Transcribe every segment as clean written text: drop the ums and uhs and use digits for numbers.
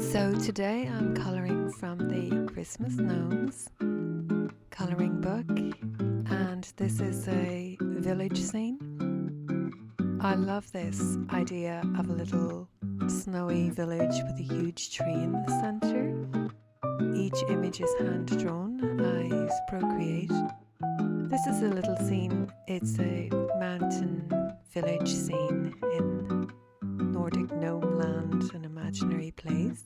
So today I'm colouring from the Christmas Gnomes colouring book, and this is a village scene. I love this idea of a little snowy village with a huge tree in the centre. Each image is hand drawn. I use Procreate. This is a little scene. It's a mountain village scene in Nordic gnome land, an imaginary place.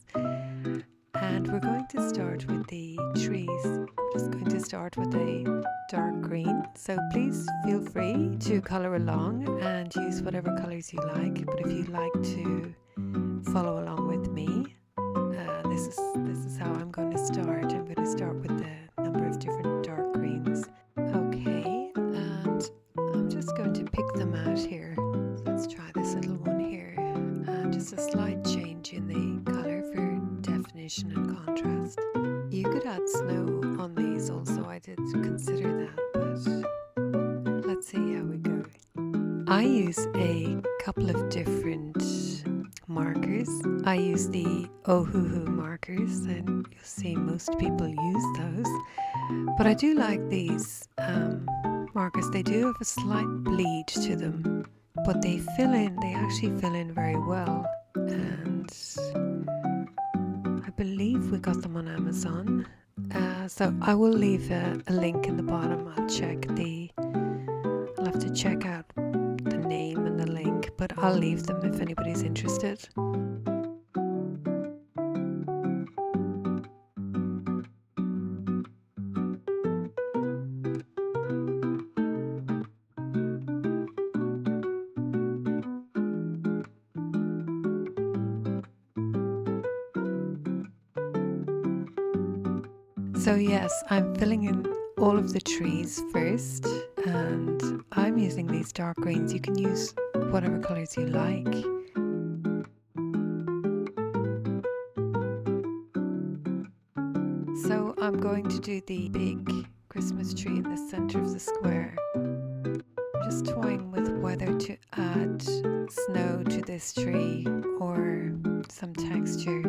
And we're going to start with the trees. I'm just going to start with a dark green. So please feel free to colour along and use whatever colours you like. But if you'd like to follow along with me, this is how I'm going to start. I'm going to start with a number of different dark greens. Okay, and I'm just going to pick them out here. So let's try this little one here. And just a slight change in the colour for definition and contrast. You could add snow on these also. I did consider that, but let's see how we go. I use a couple of different markers. I use the Ohuhu markers, and you'll see most people use those. But I do like these markers. They do have a slight bleed to them, but they actually fill in very well. And I believe we got them on Amazon. So I will leave a link in the bottom. I'll have to check out the name and the link, but I'll leave them if anybody's interested. So yes, I'm filling in all of the trees first, and I'm using these dark greens. You can use whatever colours you like. So I'm going to do the big Christmas tree in the centre of the square. I'm just toying with whether to add snow to this tree or some texture.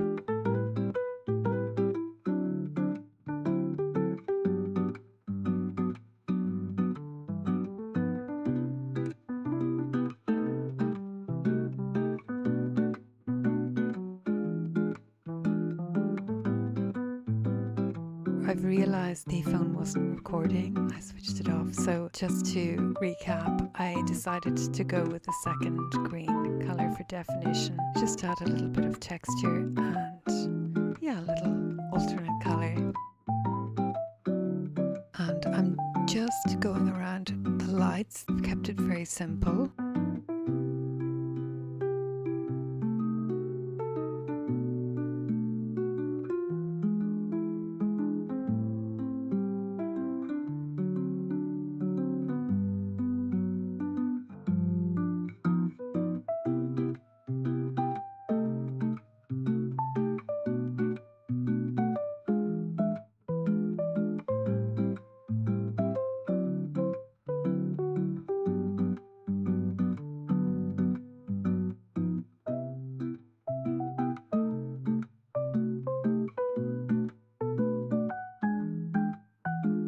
I've realised the phone wasn't recording. I switched it off. So just to recap, I decided to go with the second green colour for definition. Just add a little bit of texture and a little alternate colour. And I'm just going around the lights. I've kept it very simple.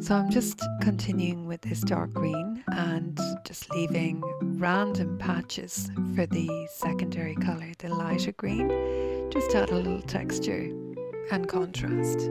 So I'm just continuing with this dark green and just leaving random patches for the secondary colour, the lighter green, just to add a little texture and contrast.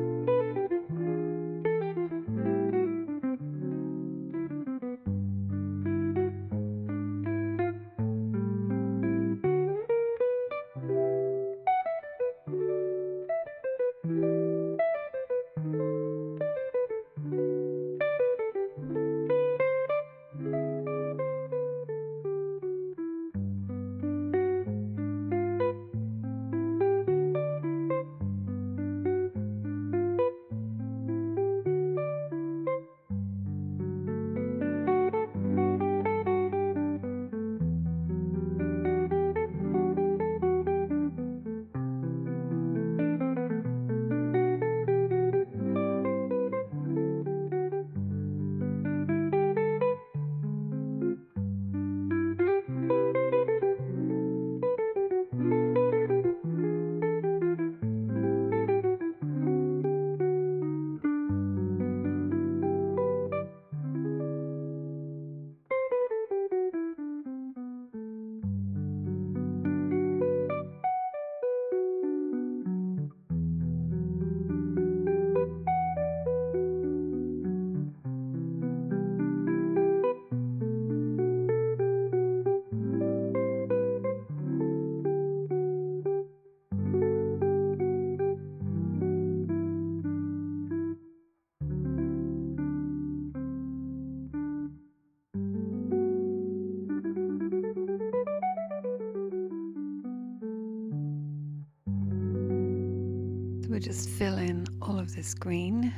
We'll just fill in all of this green,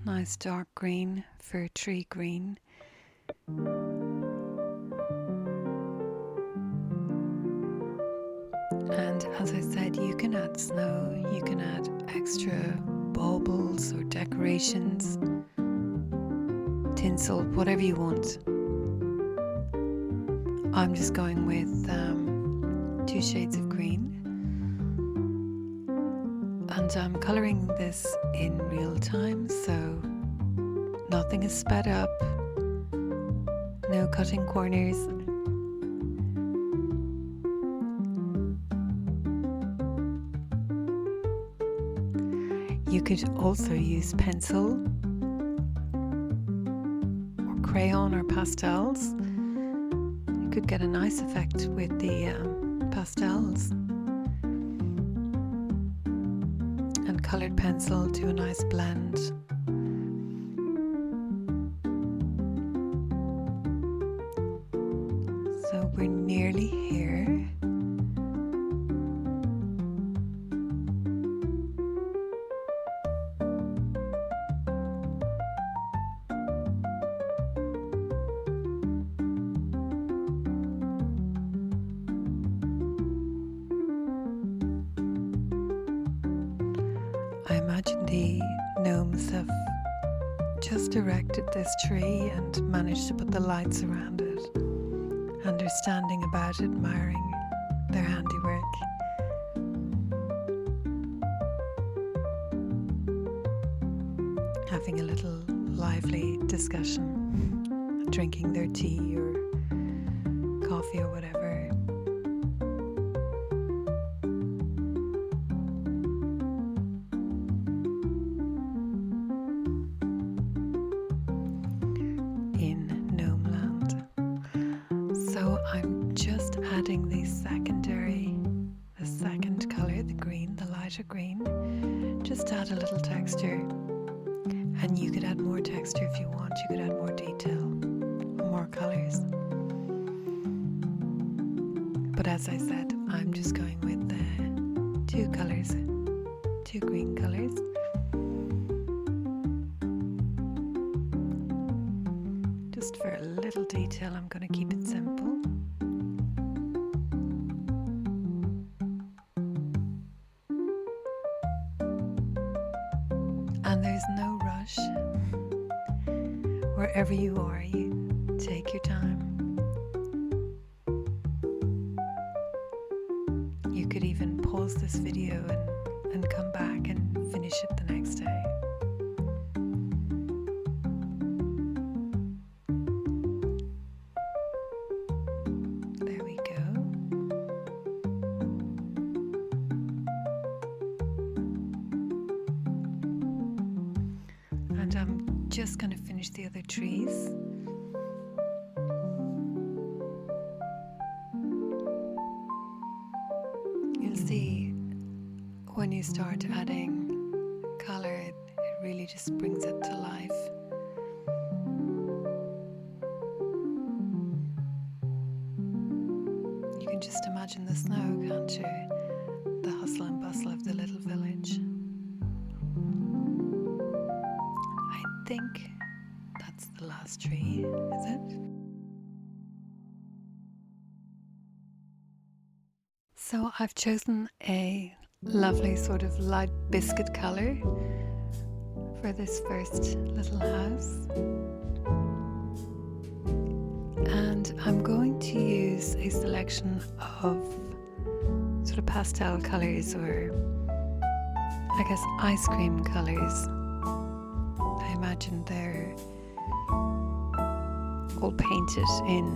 nice dark green, fir tree green. And as I said, you can add snow, you can add extra baubles or decorations, tinsel, whatever you want. I'm just going with 2 shades of green. And I'm colouring this in real time, so nothing is sped up, no cutting corners. You could also use pencil or crayon or pastels. You could get a nice effect with the pastels. And coloured pencil do a nice blend. So we're nearly here. I imagine the gnomes have just erected this tree and managed to put the lights around it, and they're standing about admiring their handiwork. Having a little lively discussion, drinking their tea or coffee or whatever. I'm just adding the second colour, the green, the lighter green, just to add a little texture. And you could add more texture if you want, you could add more detail, more colours. But as I said, I'm just going with the 2 colours, 2 green colours. Just for a little detail, I'm going to keep it simple. And there's no rush. Wherever you are, you take your time. You could even pause this video and come back and finish it the next day. There we go. And I'm just going to finish the other trees. You'll see when you start adding colour, it really just brings it to life. You can just imagine the snow, can't you? The hustle and bustle of the little village. I think that's the last tree, is it? So I've chosen a lovely sort of light biscuit colour for this first little house. And I'm going to use a selection of sort of pastel colours, or I guess ice cream colours. I imagine they're all painted in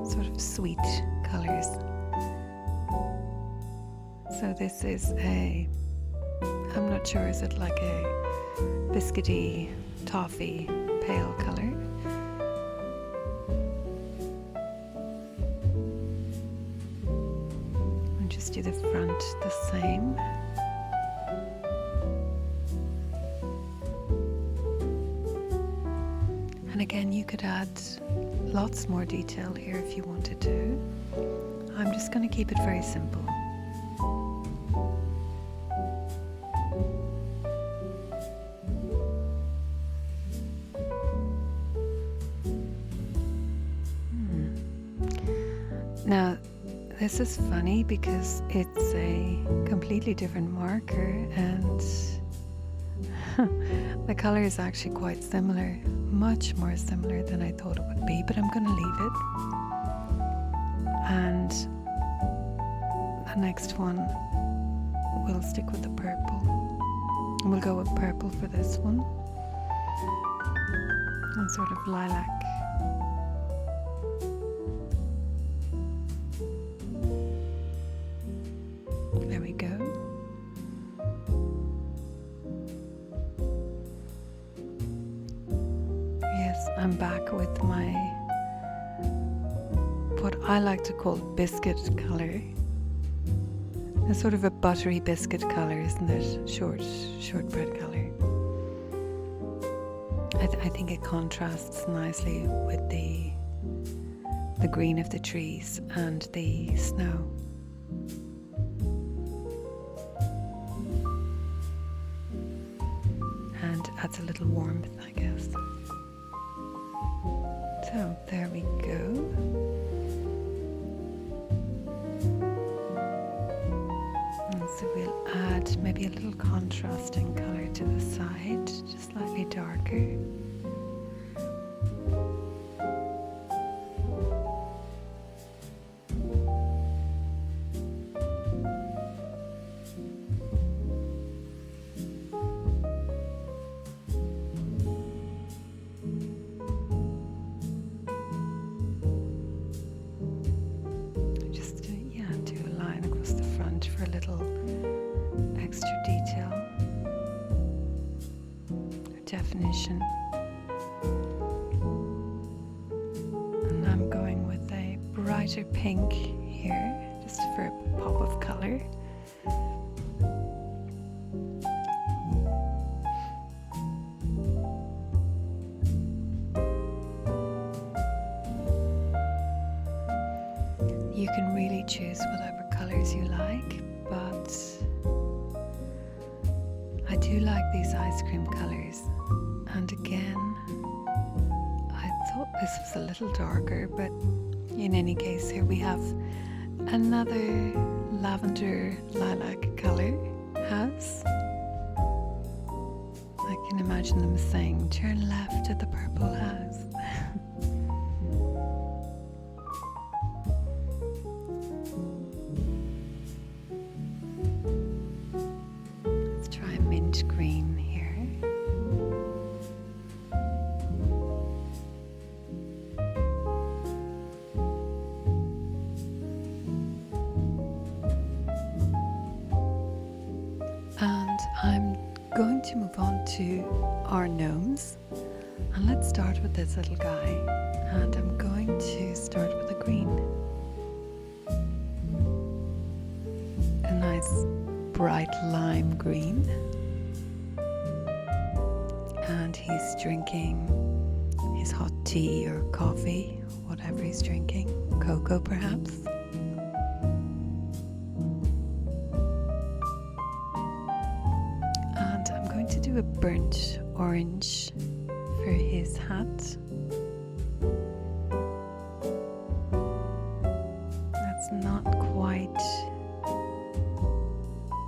sort of sweet colours. So this is I'm not sure, is it like a biscuity, toffee, pale colour? And just do the front the same. And again, you could add lots more detail here if you wanted to. I'm just going to keep it very simple. Now, this is funny because it's a completely different marker and the color is actually quite similar, much more similar than I thought it would be, but I'm going to leave it. And the next one, we'll stick with the purple. And we'll go with purple for this one. And sort of lilac. There we go. Yes, I'm back with my, what I like to call biscuit color. It's sort of a buttery biscuit color, isn't it? Shortbread color. I think it contrasts nicely with the green of the trees and the snow. And adds a little warmth, I guess. So there we go. So we'll add maybe a little contrasting colour to the side, just slightly darker. Just do a line across the front for a little extra detail or definition. And I'm going with a brighter pink here, just for a pop of colour. You can really choose whatever colours you like, but I do like these ice cream colours. And again, I thought this was a little darker, but in any case, here we have another lavender lilac colour house. I can imagine them saying, turn left at the purple house. Green here. And I'm going to move on to our gnomes, and let's start with this little guy, and I'm going to start with a green, a nice bright lime green. And he's drinking his hot tea or coffee, whatever he's drinking, cocoa perhaps. And I'm going to do a burnt orange for his hat. That's not quite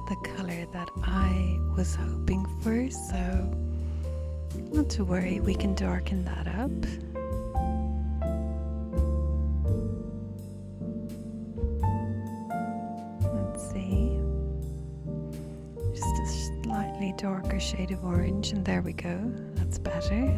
the colour that I was hoping for, so not to worry, we can darken that up. Let's see. Just a slightly darker shade of orange, and there we go. That's better.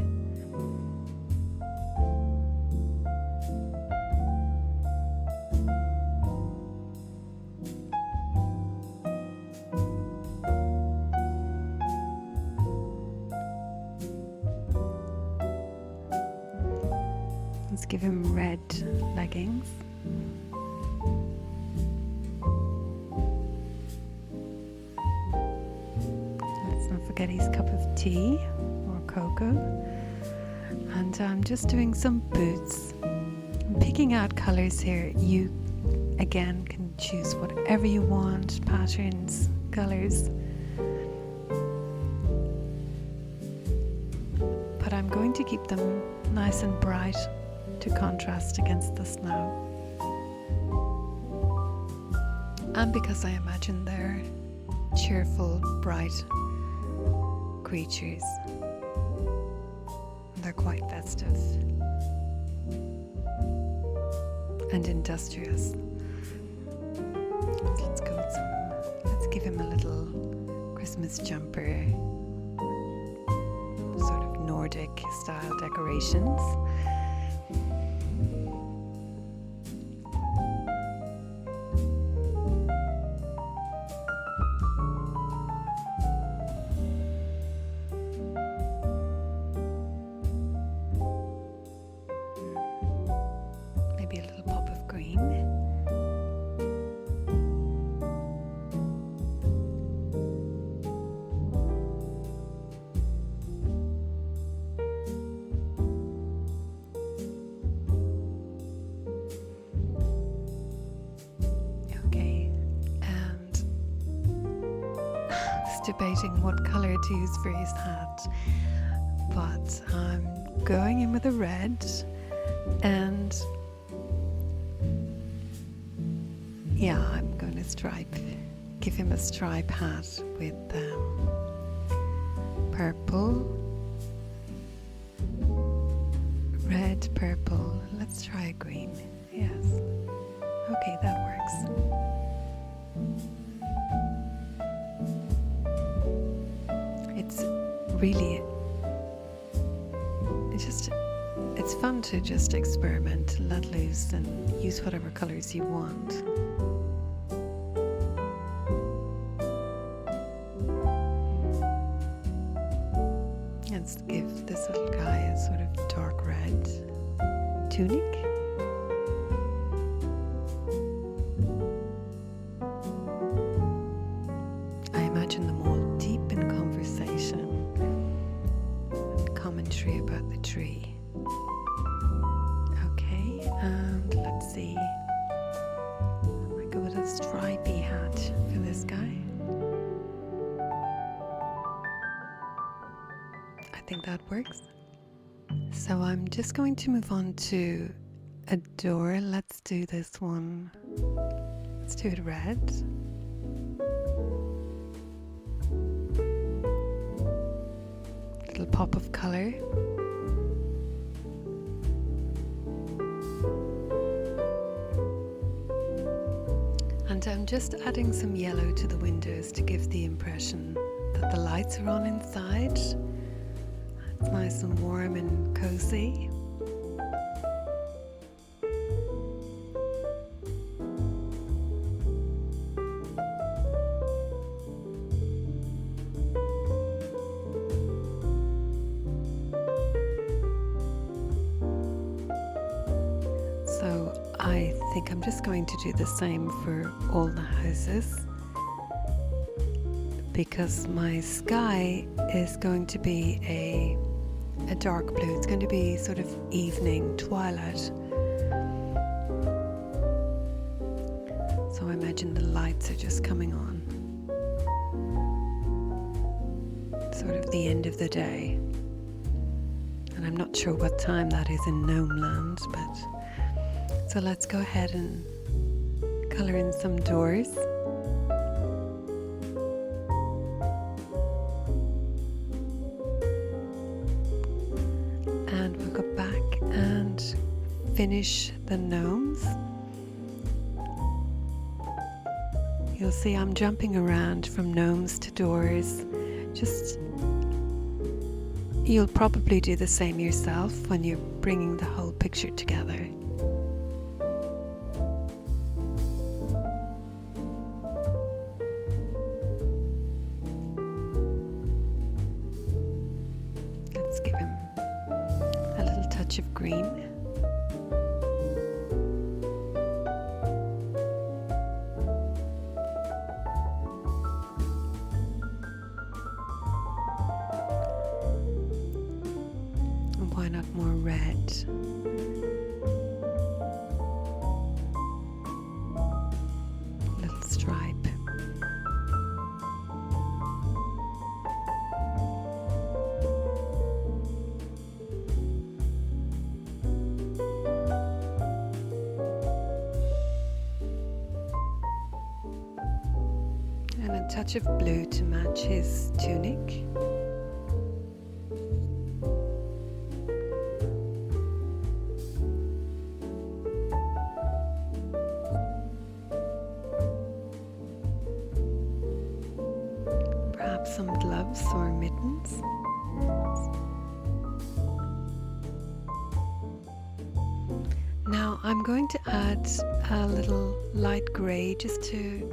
Let's give him red leggings. Let's not forget his cup of tea or cocoa. And I'm just doing some boots. I'm picking out colours here. You, again, can choose whatever you want, patterns, colours. But I'm going to keep them nice and bright to contrast against the snow. And because I imagine they're cheerful, bright creatures. They're quite festive and industrious. Let's go with let's give him a little Christmas jumper, sort of Nordic style decorations. Maybe a little pop of green. Debating what color to use for his hat, but I'm going in with a red, and yeah, I'm going to give him a stripe hat with purple, red, purple. Let's try a green. Yes, okay, that works. It's really, it's fun to just experiment, let loose, and use whatever colors you want. Let's give this little guy a sort of dark red tunic. I imagine them all deep in conversation and commentary about the tree. Okay, and let's see. I go with a stripy hat for this guy. I think that works. So I'm just going to move on to a door. Let's do this one. Let's do it red. Little pop of color. And I'm just adding some yellow to the windows to give the impression that the lights are on inside. It's nice and warm and cozy. So I think I'm just going to do the same for all the houses, because my sky is going to be a dark blue. It's going to be sort of evening, twilight. So I imagine the lights are just coming on. Sort of the end of the day. And I'm not sure what time that is in Gnome Land, but so let's go ahead and color in some doors. And we'll go back and finish the gnomes. You'll see I'm jumping around from gnomes to doors. You'll probably do the same yourself when you're bringing the whole picture together. Let's give him a little touch of green. And why not more red? Little stripe. touch of blue to match his tunic. Perhaps some gloves or mittens. Now I'm going to add a little light grey just to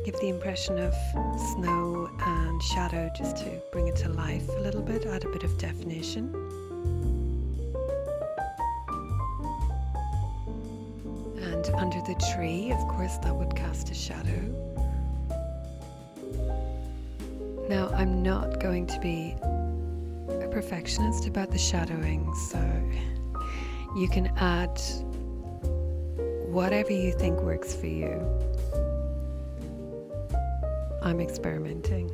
give the impression of snow and shadow, just to bring it to life a little bit, add a bit of definition. And under the tree, of course, that would cast a shadow. Now I'm not going to be a perfectionist about the shadowing, so you can add whatever you think works for you. I'm experimenting.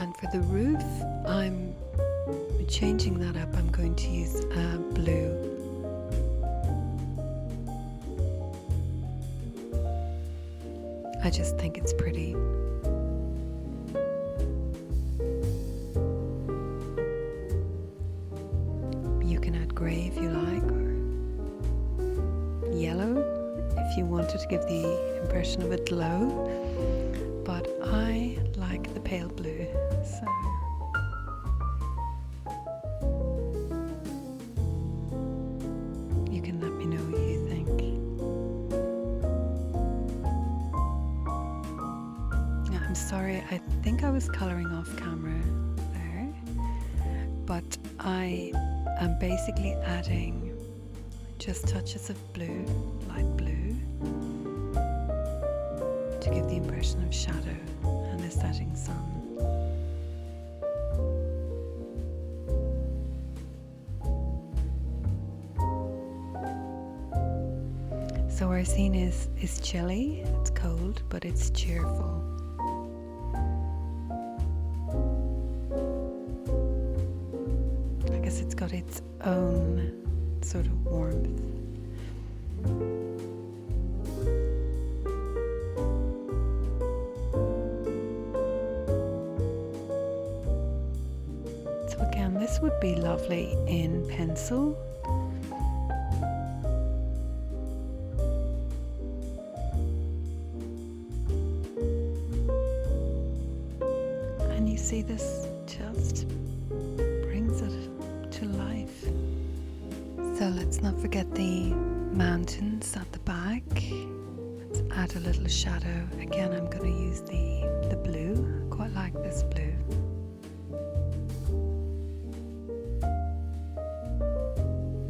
And for the roof, I'm changing that up. I'm going to use blue. I just think it's pretty. You can add grey if you like, or yellow if you wanted to give the impression of a glow, but I like the pale blue, so you can let me know what you think. Yeah, I'm sorry, I think I was colouring off camera there, but I am basically adding just touches of blue, light blue, to give the impression of shadow and the setting sun. So our scene is chilly, it's cold, but it's cheerful. I guess it's got its own sort of warmth. So again, this would be lovely in pencil. And you see, this just brings it to life. So let's not forget the mountains at the back. Let's add a little shadow. Again, I'm going to use the blue. I quite like this blue.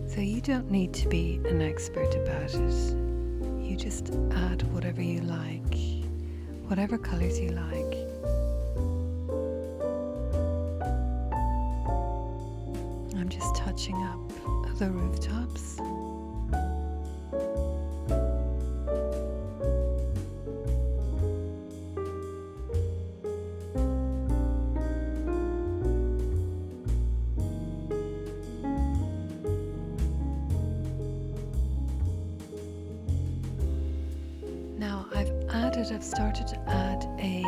So you don't need to be an expert about it. You just add whatever you like, whatever colours you like. I'm just touching up the rooftops. Now I've started to add a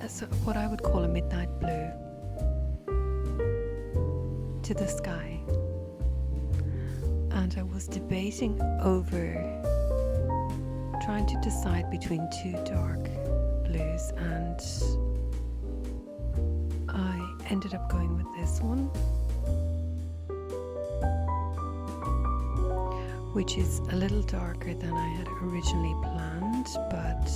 sort of what I would call a midnight blue to the sky, and I was debating over trying to decide between two dark blues, and I ended up going with this one, which is a little darker than I had originally planned, but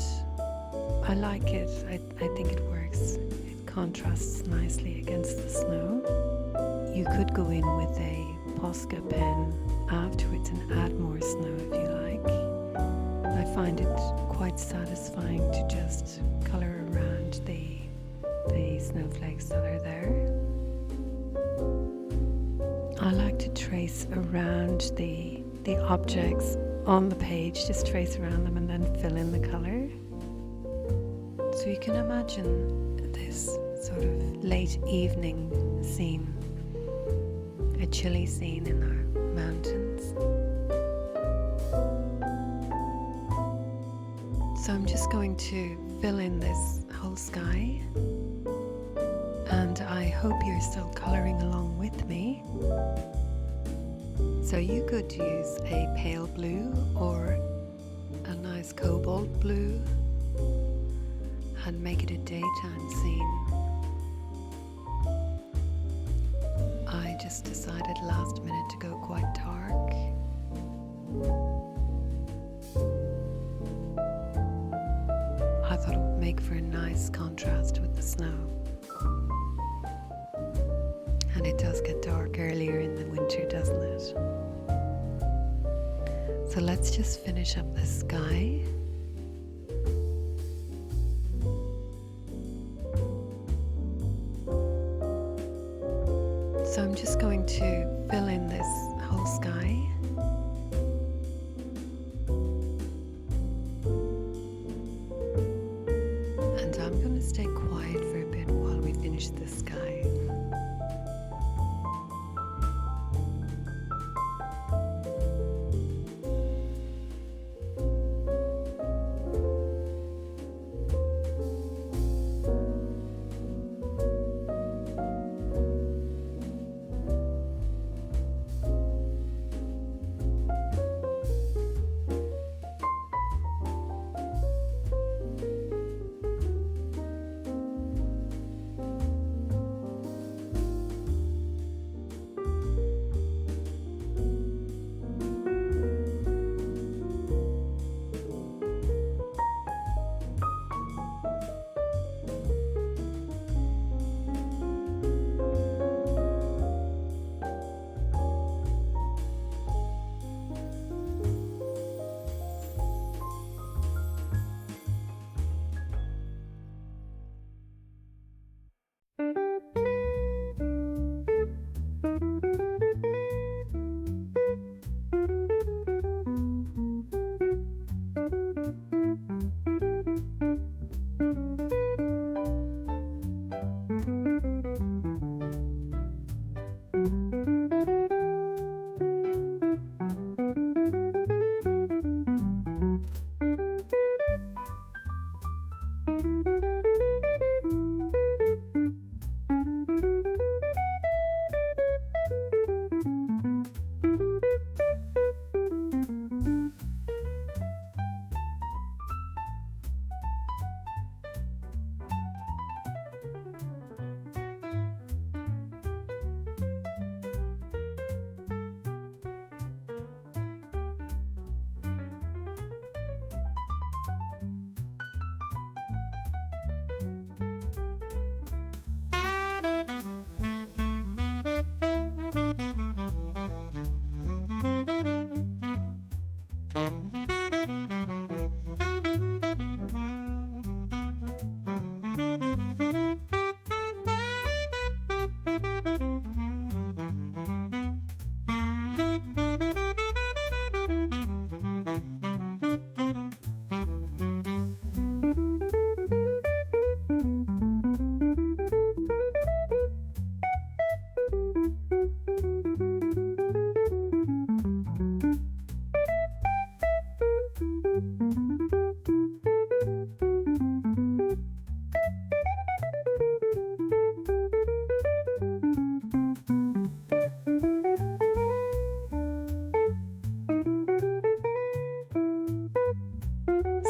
I like it. I think it works. It contrasts nicely against the snow. You could go in with a Posca pen afterwards and add more snow if you like. I find it quite satisfying to just colour around the snowflakes that are there. I like to trace around the objects on the page, just trace around them and then fill in the colour. So you can imagine this sort of late evening scene, a chilly scene in our mountains. So I'm just going to fill in this whole sky, and I hope you're still colouring along with me. So you could use a pale blue or a nice cobalt blue and make it a daytime scene. I just decided last minute to go quite dark. I thought it would make for a nice contrast with the snow. And it does get dark earlier in the winter, doesn't it? So let's just finish up the sky. So I'm just going to fill in this whole sky. And I'm going to stay quiet for a bit while we finish the sky.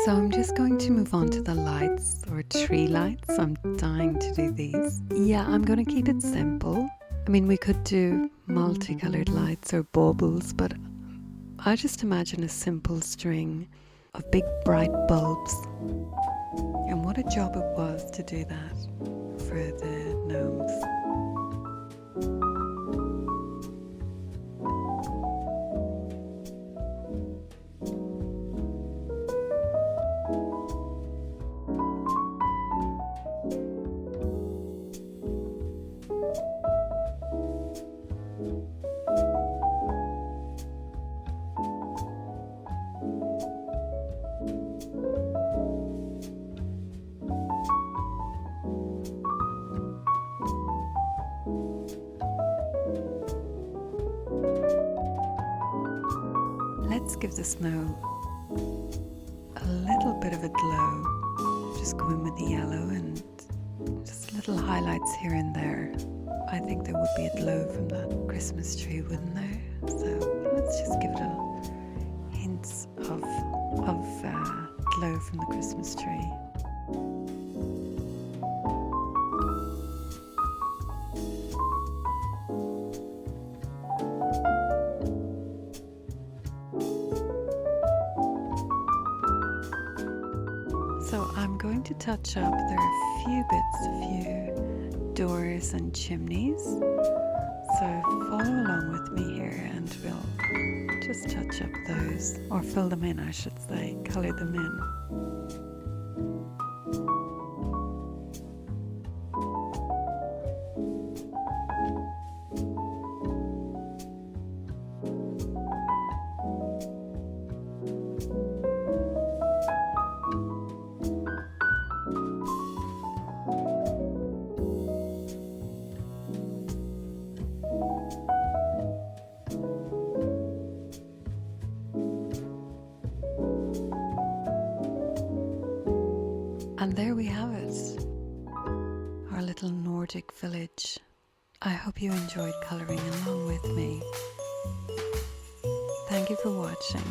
So I'm just going to move on to the lights, or tree lights. I'm dying to do these. Yeah, I'm going to keep it simple. I mean, we could do multicolored lights or baubles, but I just imagine a simple string of big bright bulbs. And what a job it was to do that for the gnomes. Let's give the snow a little bit of a glow. Just go in with the yellow and just little highlights here and there. I think there would be a glow from that Christmas tree, wouldn't there? So let's just give it a hints of glow from the Christmas tree. So I'm going to touch up, there are a few doors and chimneys. So follow along with me here and we'll just touch up those, or fill them in I should say, colour them in. And there we have it, our little Nordic village. I hope you enjoyed colouring along with me. Thank you for watching.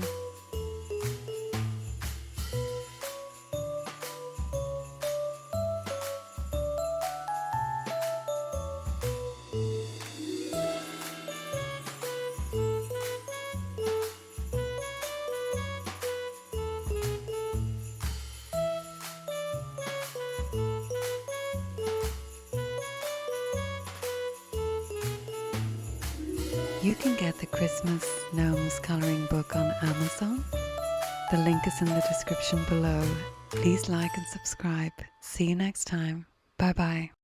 You can get the Christmas Gnomes colouring book on Amazon. The link is in the description below. Please like and subscribe. See you next time. Bye bye.